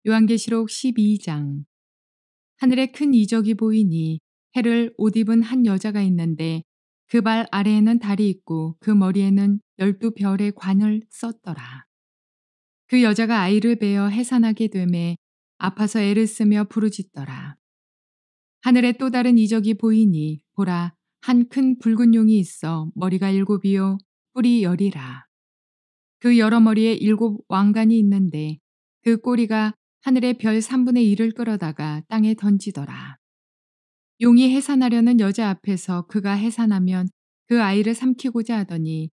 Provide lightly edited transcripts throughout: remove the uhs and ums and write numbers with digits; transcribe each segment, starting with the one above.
요한계시록 12장. 하늘에 큰 이적이 보이니 해를 옷 입은 한 여자가 있는데 그 발 아래에는 달이 있고 그 머리에는 12별의 관을 썼더라. 그 여자가 아이를 베어 해산하게 되매 아파서 애를 쓰며 부르짖더라. 하늘에 또 다른 이적이 보이니 보라, 한 큰 붉은 용이 있어 머리가 7이요 뿔이 10이라. 그 여러 머리에 7 왕관이 있는데 그 꼬리가 하늘의 별 3분의 1을 끌어다가 땅에 던지더라. 용이 해산하려는 여자 앞에서 그가 해산하면 그 아이를 삼키고자 하더니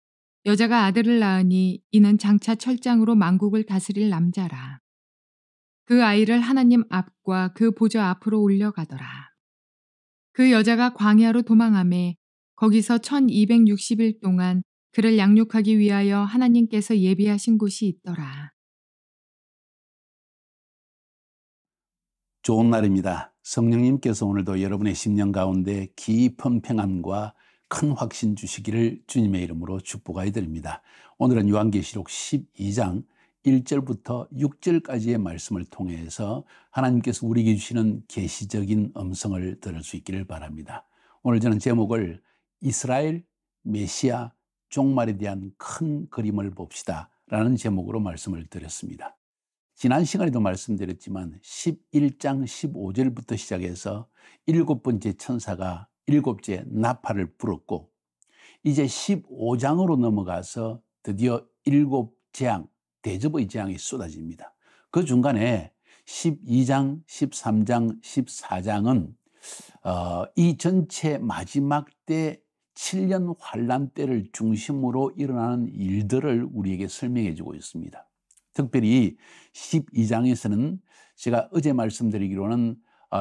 여자가 아들을 낳으니 이는 장차 철장으로 만국을 다스릴 남자라. 그 아이를 하나님 앞과 그 보좌 앞으로 올려가더라. 그 여자가 광야로 도망하매 거기서 1260일 동안 그를 양육하기 위하여 하나님께서 예비하신 곳이 있더라. 좋은 날입니다. 성령님께서 오늘도 여러분의 심령 가운데 깊은 평안과 큰 확신 주시기를 주님의 이름으로 축복하여 드립니다. 오늘은 요한계시록 12장 1절부터 6절까지의 말씀을 통해서 하나님께서 우리에게 주시는 계시적인 음성을 들을 수 있기를 바랍니다. 오늘 저는 제목을 이스라엘 메시아 종말에 대한 큰 그림을 봅시다 라는 제목으로 말씀을 드렸습니다. 지난 시간에도 말씀드렸지만 11장 15절부터 시작해서 7번째 천사가 7째 나팔을 불었고 이제 15장으로 넘어가서 드디어 7재앙, 대접의 재앙이 쏟아집니다. 그 중간에 12장, 13장, 14장은 이 전체 마지막 때 7년 환란 때를 중심으로 일어나는 일들을 우리에게 설명해 주고 있습니다. 특별히 12장에서는 제가 어제 말씀드리기로는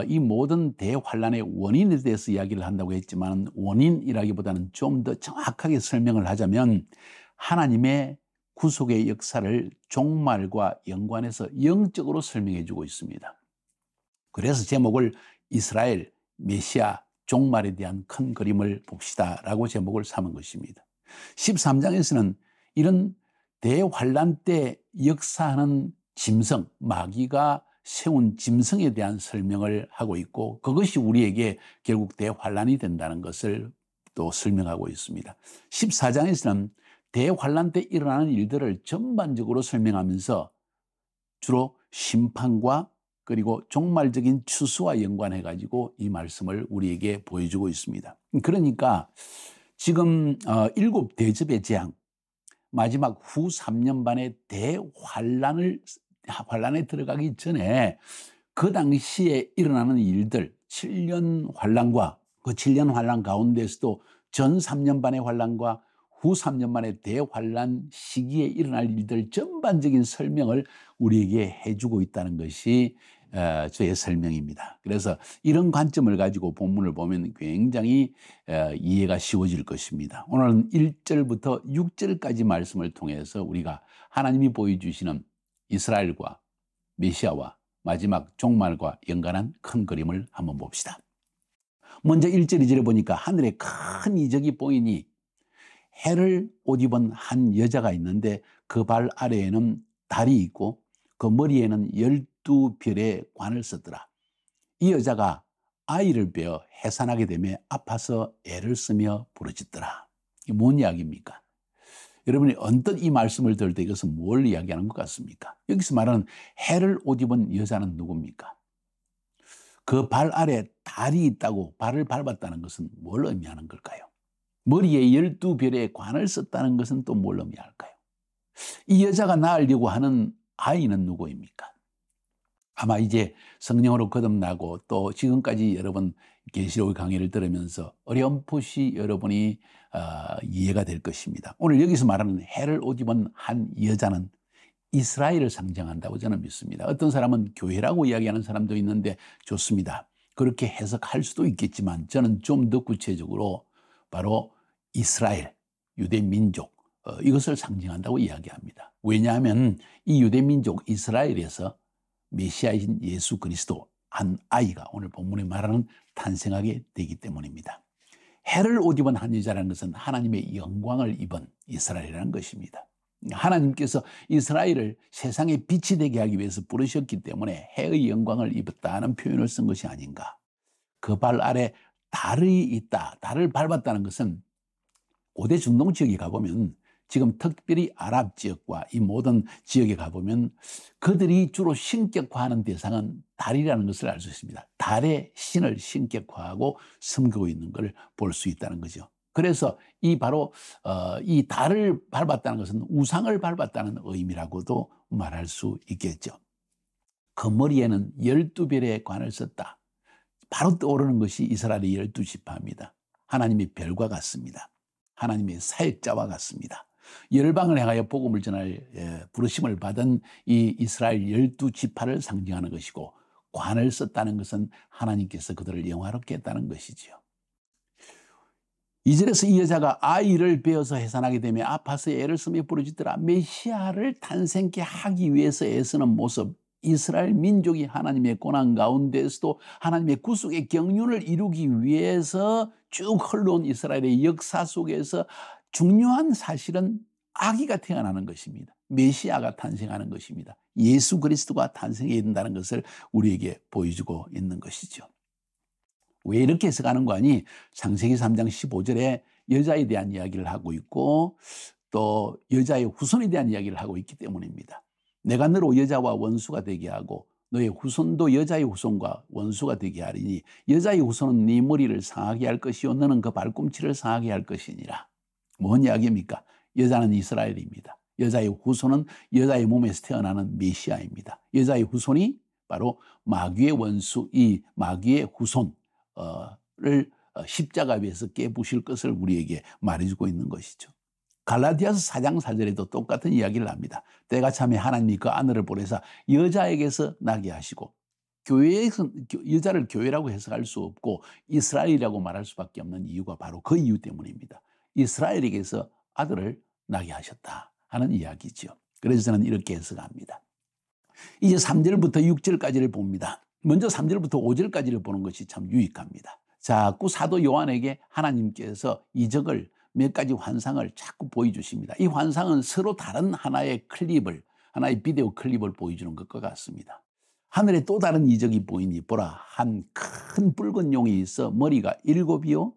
이 모든 대환란의 원인에 대해서 이야기를 한다고 했지만 원인이라기보다는 좀 더 정확하게 설명을 하자면 하나님의 구속의 역사를 종말과 연관해서 영적으로 설명해 주고 있습니다. 그래서 제목을 이스라엘 메시아 종말에 대한 큰 그림을 봅시다 라고 제목을 삼은 것입니다. 13장에서는 이런 대환란 때 역사하는 짐승, 마귀가 세운 짐승에 대한 설명을 하고 있고 그것이 우리에게 결국 대환란이 된다는 것을 또 설명하고 있습니다. 14장에서는 대환란 때 일어나는 일들을 전반적으로 설명하면서 주로 심판과 그리고 종말적인 추수와 연관해가지고 이 말씀을 우리에게 보여주고 있습니다. 그러니까 지금 7 대접의 재앙, 마지막 후 3년 반의 대환란에 들어가기 전에 그 당시에 일어나는 일들, 7년 환란과 그 7년 환란 가운데서도 전 3년 반의 환란과 후 3년 만의 대환란 시기에 일어날 일들 전반적인 설명을 우리에게 해주고 있다는 것이 저의 설명입니다. 그래서 이런 관점을 가지고 본문을 보면 굉장히 이해가 쉬워질 것입니다. 오늘은 1절부터 6절까지 말씀을 통해서 우리가 하나님이 보여주시는 이스라엘과 메시아와 마지막 종말과 연관한 큰 그림을 한번 봅시다. 먼저 1절, 2절에 보니까 하늘에 큰 이적이 보이니 해를 옷 입은 한 여자가 있는데 그 발 아래에는 달이 있고 그 머리에는 12별의 관을 썼더라. 이 여자가 아이를 베어 해산하게 되며 아파서 애를 쓰며 부르짖더라. 이게 뭔 이야기입니까? 여러분이 언뜻 이 말씀을 들을 때 이것은 뭘 이야기하는 것 같습니까? 여기서 말하는 해를 옷 입은 여자는 누굽니까? 그 발 아래 달이 있다고 발을 밟았다는 것은 뭘 의미하는 걸까요? 머리에 12별의 관을 썼다는 것은 또 뭘 의미할까요? 이 여자가 낳으려고 하는 아이는 누구입니까? 아마 이제 성령으로 거듭나고 또 지금까지 여러분 계시록 강의를 들으면서 어렴풋이 여러분이 이해가 될 것입니다. 오늘 여기서 말하는 해를 옷 입은 한 여자는 이스라엘을 상징한다고 저는 믿습니다. 어떤 사람은 교회라고 이야기하는 사람도 있는데 좋습니다. 그렇게 해석할 수도 있겠지만 저는 좀 더 구체적으로 바로 이스라엘, 유대 민족 이것을 상징한다고 이야기합니다. 왜냐하면 이 유대 민족 이스라엘에서 메시아이신 예수 그리스도 한 아이가 오늘 본문에 말하는 탄생하게 되기 때문입니다. 해를 옷 입은 한 여자라는 것은 하나님의 영광을 입은 이스라엘이라는 것입니다. 하나님께서 이스라엘을 세상의 빛이 되게 하기 위해서 부르셨기 때문에 해의 영광을 입었다는 표현을 쓴 것이 아닌가. 그 발 아래 달이 있다. 달을 밟았다는 것은 고대 중동 지역에 가보면 지금 특별히 아랍 지역과 이 모든 지역에 가보면 그들이 주로 신격화하는 대상은 달이라는 것을 알 수 있습니다. 달의 신을 신격화하고 섬기고 있는 걸 볼 수 있다는 거죠. 그래서 이 바로 이 달을 밟았다는 것은 우상을 밟았다는 의미라고도 말할 수 있겠죠. 그 머리에는 12별의 관을 썼다. 바로 떠오르는 것이 이스라엘의 12지파입니다. 하나님의 별과 같습니다. 하나님의 사역자와 같습니다. 열방을 향하여 복음을 전할 부르심을 받은 이 이스라엘 12지파를 상징하는 것이고, 관을 썼다는 것은 하나님께서 그들을 영화롭게 했다는 것이지요. 2절에서 이 여자가 아이를 베어서 해산하게 되며 아파서 애를 쓰며 부르짖더라. 메시아를 탄생케 하기 위해서 애쓰는 모습, 이스라엘 민족이 하나님의 고난 가운데서도 하나님의 구속의 경륜을 이루기 위해서 쭉 흘러온 이스라엘의 역사 속에서 중요한 사실은 아기가 태어나는 것입니다. 메시아가 탄생하는 것입니다. 예수 그리스도가 탄생해야 된다는 것을 우리에게 보여주고 있는 것이죠. 왜 이렇게 해석하는 거 아니? 창세기 3장 15절에 여자에 대한 이야기를 하고 있고 또 여자의 후손에 대한 이야기를 하고 있기 때문입니다. 내가 너로 여자와 원수가 되게 하고 너의 후손도 여자의 후손과 원수가 되게 하리니 여자의 후손은 네 머리를 상하게 할 것이요 너는 그 발꿈치를 상하게 할 것이니라. 뭔 이야기입니까? 여자는 이스라엘입니다. 여자의 후손은 여자의 몸에서 태어나는 메시아입니다. 여자의 후손이 바로 마귀의 원수, 이 마귀의 후손을 십자가 위에서 깨부실 것을 우리에게 말해주고 있는 것이죠. 갈라디아서 4장 4절에도 똑같은 이야기를 합니다. 때가 참에 하나님이 그 아내를 보내사 여자에게서 나게 하시고, 교회에서 여자를 교회라고 해석할 수 없고 이스라엘이라고 말할 수밖에 없는 이유가 바로 그 이유 때문입니다. 이스라엘에게서 아들을 낳게 하셨다 하는 이야기죠. 그래서 저는 이렇게 해석합니다. 이제 3절부터 6절까지를 봅니다. 먼저 3절부터 5절까지를 보는 것이 참 유익합니다. 자꾸 사도 요한에게 하나님께서 이적을 몇 가지 환상을 자꾸 보여주십니다. 이 환상은 서로 다른 하나의 비디오 클립을 보여주는 것과 같습니다. 하늘에 또 다른 이적이 보이니 보라, 한 큰 붉은 용이 있어 머리가 7이요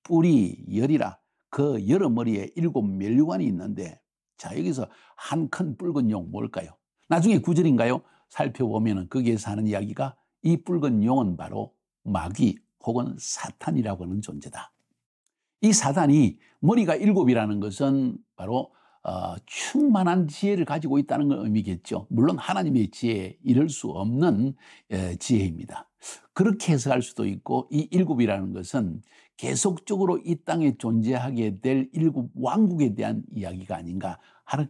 뿔이 10이라. 그 여러 머리에 7 면류관이 있는데, 자 여기서 한 큰 붉은 용 뭘까요? 나중에 9절인가요? 살펴보면 거기에서 하는 이야기가 이 붉은 용은 바로 마귀 혹은 사탄이라고 하는 존재다. 이 사단이 머리가 7이라는 것은 바로 충만한 지혜를 가지고 있다는 걸 의미겠죠. 물론 하나님의 지혜에 이를 수 없는 지혜입니다. 그렇게 해석할 수도 있고, 이 7이라는 것은 계속적으로 이 땅에 존재하게 될 7 왕국에 대한 이야기가 아닌가,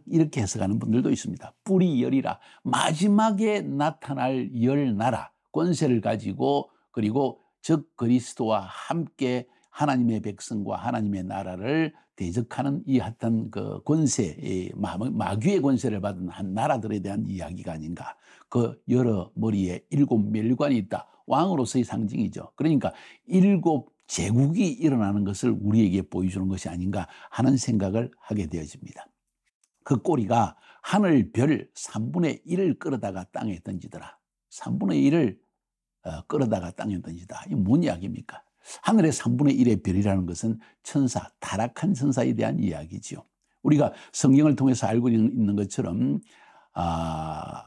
이렇게 해석하는 분들도 있습니다. 뿔이 10이라, 마지막에 나타날 10나라 권세를 가지고, 그리고 즉 그리스도와 함께 하나님의 백성과 하나님의 나라를 대적하는 이 어떤 그 권세, 마귀의 권세를 받은 한 나라들에 대한 이야기가 아닌가. 그 여러 머리에 7 멸관이 있다. 왕으로서의 상징이죠. 그러니까 7 제국이 일어나는 것을 우리에게 보여주는 것이 아닌가 하는 생각을 하게 되어집니다. 그 꼬리가 하늘 별 3분의 1을 끌어다가 땅에 던지더라. 3분의 1을 끌어다가 땅에 던지다. 이게 뭔 이야기입니까? 하늘의 3분의 1의 별이라는 것은 천사, 타락한 천사에 대한 이야기죠. 우리가 성경을 통해서 알고 있는 것처럼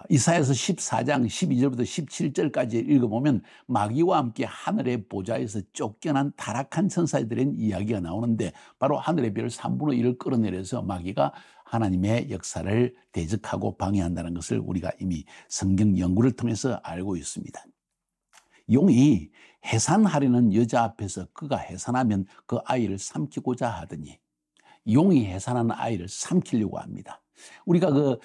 이사야서 14장 12절부터 17절까지 읽어보면 마귀와 함께 하늘의 보좌에서 쫓겨난 타락한 천사들의 이야기가 나오는데, 바로 하늘의 별 3분의 1을 끌어내려서 마귀가 하나님의 역사를 대적하고 방해한다는 것을 우리가 이미 성경 연구를 통해서 알고 있습니다. 용이 해산하려는 여자 앞에서 그가 해산하면 그 아이를 삼키고자 하더니, 용이 해산하는 아이를 삼키려고 합니다. 우리가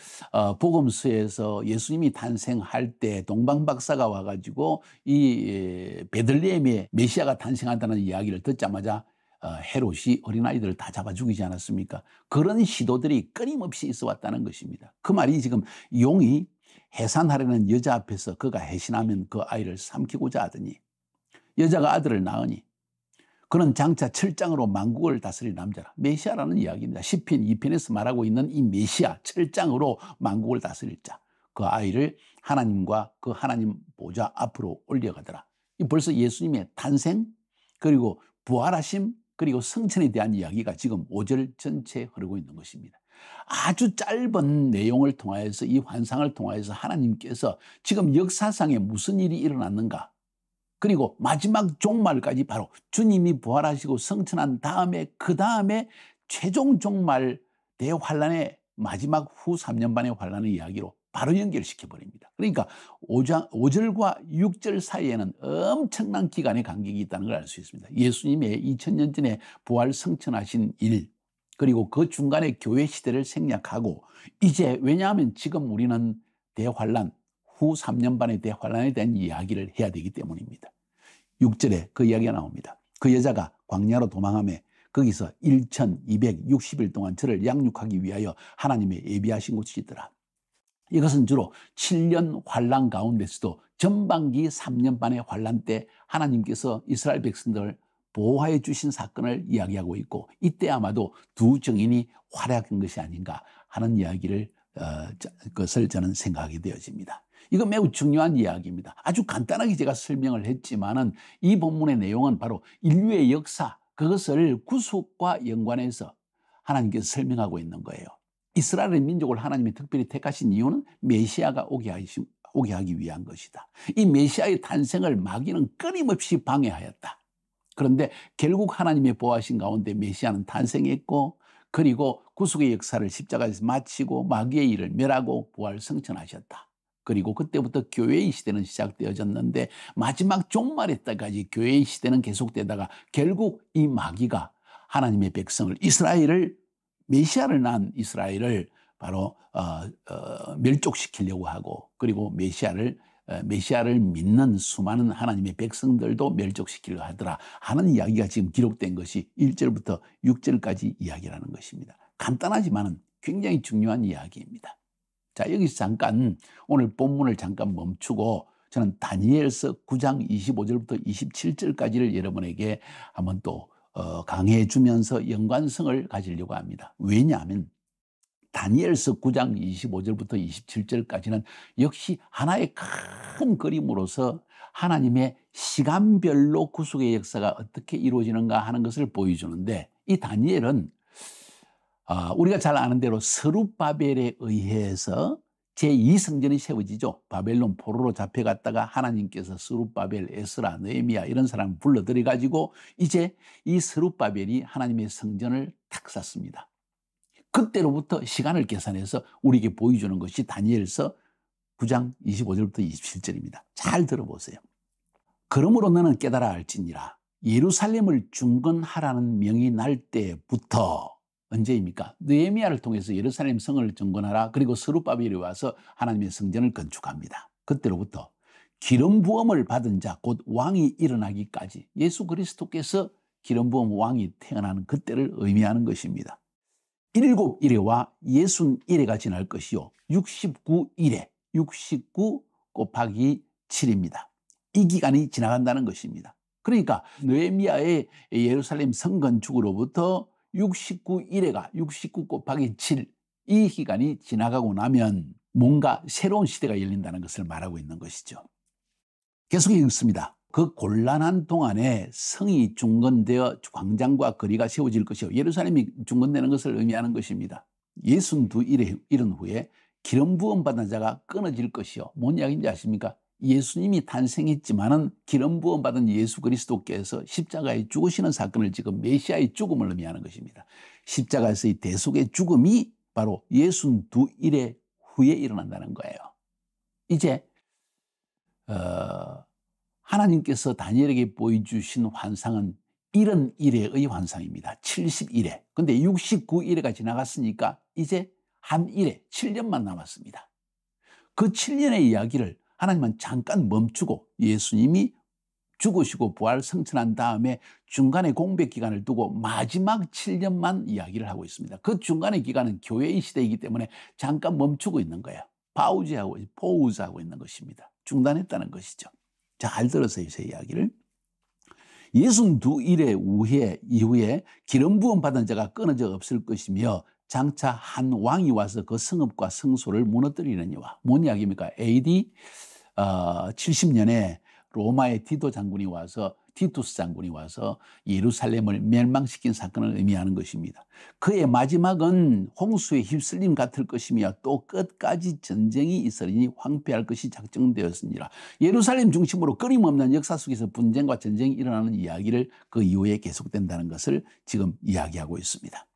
복음서에서 예수님이 탄생할 때 동방박사가 와가지고 이 베들레헴에 메시아가 탄생한다는 이야기를 듣자마자 헤롯이 어린아이들을 다 잡아 죽이지 않았습니까? 그런 시도들이 끊임없이 있어 왔다는 것입니다. 그 말이 지금 용이 해산하려는 여자 앞에서 그가 해신하면 그 아이를 삼키고자 하더니, 여자가 아들을 낳으니 그는 장차 철장으로 만국을 다스릴 남자라. 메시아라는 이야기입니다. 시편 2편에서 말하고 있는 이 메시아, 철장으로 만국을 다스릴 자. 그 아이를 하나님과 그 하나님 보좌 앞으로 올려가더라. 이 벌써 예수님의 탄생, 그리고 부활하심, 그리고 성천에 대한 이야기가 지금 5절 전체에 흐르고 있는 것입니다. 아주 짧은 내용을 통하여서, 이 환상을 통하여서 하나님께서 지금 역사상에 무슨 일이 일어났는가, 그리고 마지막 종말까지 바로 주님이 부활하시고 성천한 다음에, 그 다음에 최종 종말 대환란의 마지막 후 3년 반의 환란의 이야기로 바로 연결시켜 버립니다. 그러니까 5절과 6절 사이에는 엄청난 기간의 간격이 있다는 걸 알 수 있습니다. 예수님의 2000년 전에 부활 성천하신 일, 그리고 그 중간에 교회 시대를 생략하고, 이제 왜냐하면 지금 우리는 대환란, 후 3년 반의 대환란에 대한 이야기를 해야 되기 때문입니다. 6절에 그 이야기가 나옵니다. 그 여자가 광야로 도망하며 거기서 1260일 동안 저를 양육하기 위하여 하나님의 예비하신 곳이 있더라. 이것은 주로 7년 환란 가운데서도 전반기 3년 반의 환란 때 하나님께서 이스라엘 백성들을 보호해 주신 사건을 이야기하고 있고, 이때 아마도 두 증인이 활약한 것이 아닌가 하는 이야기를 그것을 저는 생각하게 되어집니다. 이거 매우 중요한 이야기입니다. 아주 간단하게 제가 설명을 했지만은 이 본문의 내용은 바로 인류의 역사, 그것을 구속과 연관해서 하나님께서 설명하고 있는 거예요. 이스라엘 민족을 하나님이 특별히 택하신 이유는 메시아가 오게 하기 위한 것이다. 이 메시아의 탄생을 마귀는 끊임없이 방해하였다. 그런데 결국 하나님의 보호하신 가운데 메시아는 탄생했고, 그리고 구속의 역사를 십자가에서 마치고 마귀의 일을 멸하고 부활 성천하셨다. 그리고 그때부터 교회의 시대는 시작되어졌는데, 마지막 종말의 때까지 교회의 시대는 계속되다가 결국 이 마귀가 하나님의 백성을, 이스라엘을, 메시아를 낳은 이스라엘을 바로 멸족시키려고 하고, 그리고 메시아를 믿는 수많은 하나님의 백성들도 멸족시키려 하더라 하는 이야기가 지금 기록된 것이 1절부터 6절까지 이야기라는 것입니다. 간단하지만 굉장히 중요한 이야기입니다. 자, 여기서 잠깐 오늘 본문을 잠깐 멈추고 저는 다니엘서 9장 25절부터 27절까지를 여러분에게 한번 또 강해해 주면서 연관성을 가지려고 합니다. 왜냐하면 다니엘서 9장 25절부터 27절까지는 역시 하나의 큰 그림으로서 하나님의 시간별로 구속의 역사가 어떻게 이루어지는가 하는 것을 보여주는데, 이 다니엘은 우리가 잘 아는 대로 스룹바벨에 의해서 제2성전이 세워지죠. 바벨론 포로로 잡혀갔다가 하나님께서 스룹바벨, 에스라, 느헤미야 이런 사람을 불러들여가지고 이제 이 스룹바벨이 하나님의 성전을 탁 쌌습니다. 그때로부터 시간을 계산해서 우리에게 보여주는 것이 다니엘서 9장 25절부터 27절입니다. 잘 들어보세요. 그러므로 너는 깨달아 알지니라. 예루살렘을 중건하라는 명이 날 때부터, 언제입니까? 느헤미야를 통해서 예루살렘 성을 정건하라. 그리고 스룹바벨이 와서 하나님의 성전을 건축합니다. 그때로부터 기름 부음을 받은 자, 곧 왕이 일어나기까지, 예수 그리스도께서 기름 부음 왕이 태어나는 그때를 의미하는 것입니다. 7일에와 61일가 지날 것이요 69일에 69 곱하기 7입니다. 이 기간이 지나간다는 것입니다. 그러니까 느헤미야의 예루살렘 성건축으로부터 69일에가 69 곱하기 7, 이 기간이 지나가고 나면 뭔가 새로운 시대가 열린다는 것을 말하고 있는 것이죠. 계속 읽습니다. 그 곤란한 동안에 성이 중건되어 광장과 거리가 세워질 것이요, 예루살렘이 중건되는 것을 의미하는 것입니다. 62일은 후에 기름 부음 받은 자가 끊어질 것이요. 뭔 이야기인지 아십니까? 예수님이 탄생했지만은 기름 부음 받은 예수 그리스도께서 십자가에 죽으시는 사건을 지금 메시아의 죽음을 의미하는 것입니다. 십자가에서의 대속의 죽음이 바로 62일의 후에 일어난다는 거예요. 이제 하나님께서 다니엘에게 보여주신 환상은 70일의 환상입니다. 70일에. 근데 69일에가 지나갔으니까 이제 한 일에 7년만 남았습니다. 그 7년의 이야기를 하나님은 잠깐 멈추고, 예수님이 죽으시고 부활 성천한 다음에 중간에 공백 기간을 두고 마지막 7년만 이야기를 하고 있습니다. 그 중간의 기간은 교회의 시대이기 때문에 잠깐 멈추고 있는 거예요. 파우즈하고 있는 것입니다. 중단했다는 것이죠. 잘 들으세요, 제 이야기를. 62일의 이후에 기름 부음 받은 자가 끊어져 없을 것이며 장차 한 왕이 와서 그 성읍과 성소를 무너뜨리느니와. 뭔 이야기입니까? AD 70년에 로마의 티투스 장군이 와서 예루살렘을 멸망시킨 사건을 의미하는 것입니다. 그의 마지막은 홍수에 휩쓸림 같을 것이며 또 끝까지 전쟁이 있으리니 황폐할 것이 작정되었으니라. 예루살렘 중심으로 끊임없는 역사 속에서 분쟁과 전쟁이 일어나는 이야기를 그 이후에 계속된다는 것을 지금 이야기하고 있습니다.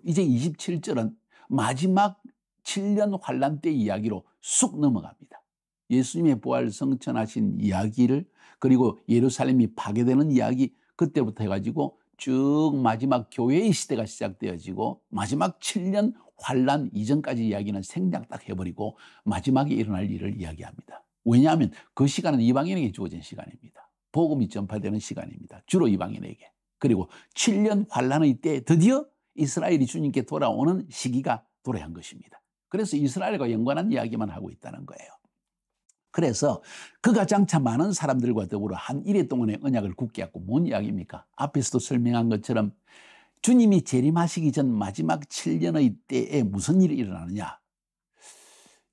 이제 27절은 마지막 7년 환란 때 이야기로 쑥 넘어갑니다. 예수님의 부활 성천하신 이야기를, 그리고 예루살렘이 파괴되는 이야기, 그때부터 해가지고 쭉 마지막 교회의 시대가 시작되어지고 마지막 7년 환란 이전까지 이야기는 생략 딱 해버리고 마지막에 일어날 일을 이야기합니다. 왜냐하면 그 시간은 이방인에게 주어진 시간입니다. 복음이 전파되는 시간입니다. 주로 이방인에게. 그리고 7년 환란의 때 드디어 이스라엘이 주님께 돌아오는 시기가 도래한 것입니다. 그래서 이스라엘과 연관한 이야기만 하고 있다는 거예요. 그래서 그가 장차 많은 사람들과 더불어 한 이레 동안의 언약을 굳게 하고. 뭔 이야기입니까? 앞에서도 설명한 것처럼 주님이 재림하시기 전 마지막 7년의 때에 무슨 일이 일어나느냐.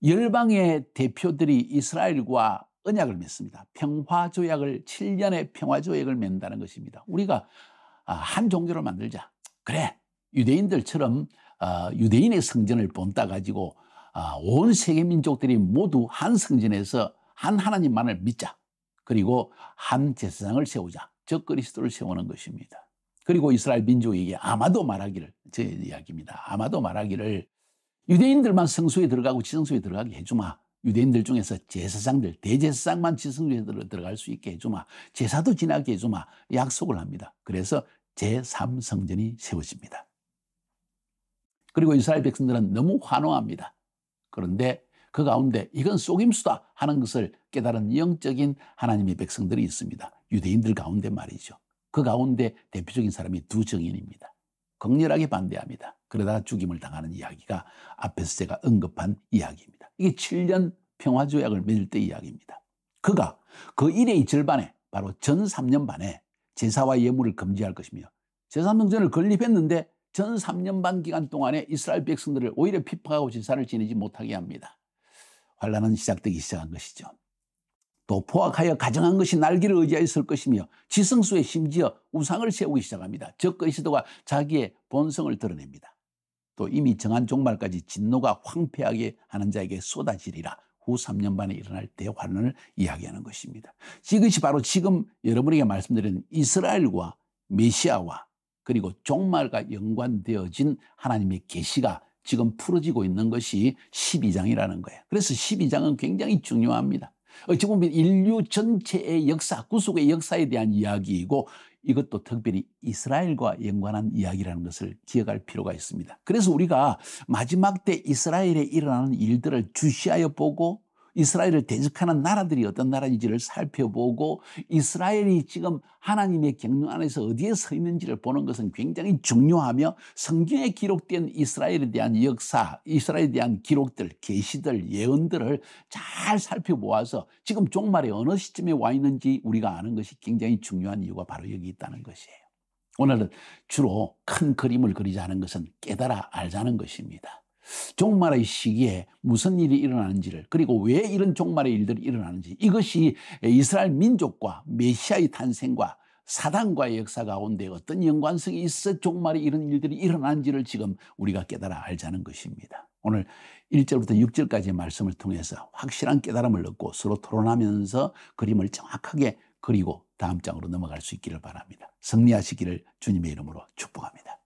열방의 대표들이 이스라엘과 언약을 맺습니다. 7년의 평화조약을 맺는다는 것입니다. 우리가 한 종교를 만들자. 그래, 유대인들처럼 유대인의 성전을 본따 가지고 온 세계 민족들이 모두 한 성전에서 한 하나님만을 믿자. 그리고 한 제사장을 세우자. 저 그리스도를 세우는 것입니다. 그리고 이스라엘 민족에게 아마도 말하기를, 제 이야기입니다. 아마도 말하기를 유대인들만 성소에 들어가고 지성소에 들어가게 해주마. 유대인들 중에서 제사장들, 대제사장만 지성소에 들어갈 수 있게 해주마. 제사도 지나게 해주마. 약속을 합니다. 그래서 제3성전이 세워집니다. 그리고 이스라엘 백성들은 너무 환호합니다. 그런데 그 가운데 이건 속임수다 하는 것을 깨달은 영적인 하나님의 백성들이 있습니다. 유대인들 가운데 말이죠. 그 가운데 대표적인 사람이 두 정인입니다. 극렬하게 반대합니다. 그러다가 죽임을 당하는 이야기가 앞에서 제가 언급한 이야기입니다. 이게 7년 평화조약을 맺을 때 이야기입니다. 그가 그 일의 절반에, 바로 전 3년 반에 제사와 예물을 금지할 것이며, 제3성전을 건립했는데 전 3년 반 기간 동안에 이스라엘 백성들을 오히려 핍박하고 제사를 지내지 못하게 합니다. 환란은 시작되기 시작한 것이죠. 또 포악하여 가정한 것이 날개를 의지하여 설 것이며 지성소에 심지어 우상을 세우기 시작합니다. 저 그리스도가 자기의 본성을 드러냅니다. 또 이미 정한 종말까지 진노가 황폐하게 하는 자에게 쏟아지리라. 후 3년 반에 일어날 대환란을 이야기하는 것입니다. 이것이 바로 지금 여러분에게 말씀드린 이스라엘과 메시아와 그리고 종말과 연관되어진 하나님의 계시가 지금 풀어지고 있는 것이 12장이라는 거예요. 그래서 12장은 굉장히 중요합니다. 어찌 보면 인류 전체의 역사, 구속의 역사에 대한 이야기이고 이것도 특별히 이스라엘과 연관한 이야기라는 것을 기억할 필요가 있습니다. 그래서 우리가 마지막 때 이스라엘에 일어나는 일들을 주시하여 보고 이스라엘을 대적하는 나라들이 어떤 나라인지를 살펴보고 이스라엘이 지금 하나님의 경륜 안에서 어디에 서 있는지를 보는 것은 굉장히 중요하며 성경에 기록된 이스라엘에 대한 역사, 이스라엘에 대한 기록들, 계시들, 예언들을 잘 살펴보아서 지금 종말의 어느 시점에 와 있는지 우리가 아는 것이 굉장히 중요한 이유가 바로 여기 있다는 것이에요. 오늘은 주로 큰 그림을 그리자 하는 것은 깨달아 알자는 것입니다. 종말의 시기에 무슨 일이 일어나는지를, 그리고 왜 이런 종말의 일들이 일어나는지, 이것이 이스라엘 민족과 메시아의 탄생과 사단과의 역사 가운데 어떤 연관성이 있어 종말에 이런 일들이 일어나는지를 지금 우리가 깨달아 알자는 것입니다. 오늘 1절부터 6절까지의 말씀을 통해서 확실한 깨달음을 얻고 서로 토론하면서 그림을 정확하게 그리고 다음 장으로 넘어갈 수 있기를 바랍니다. 승리하시기를 주님의 이름으로 축복합니다.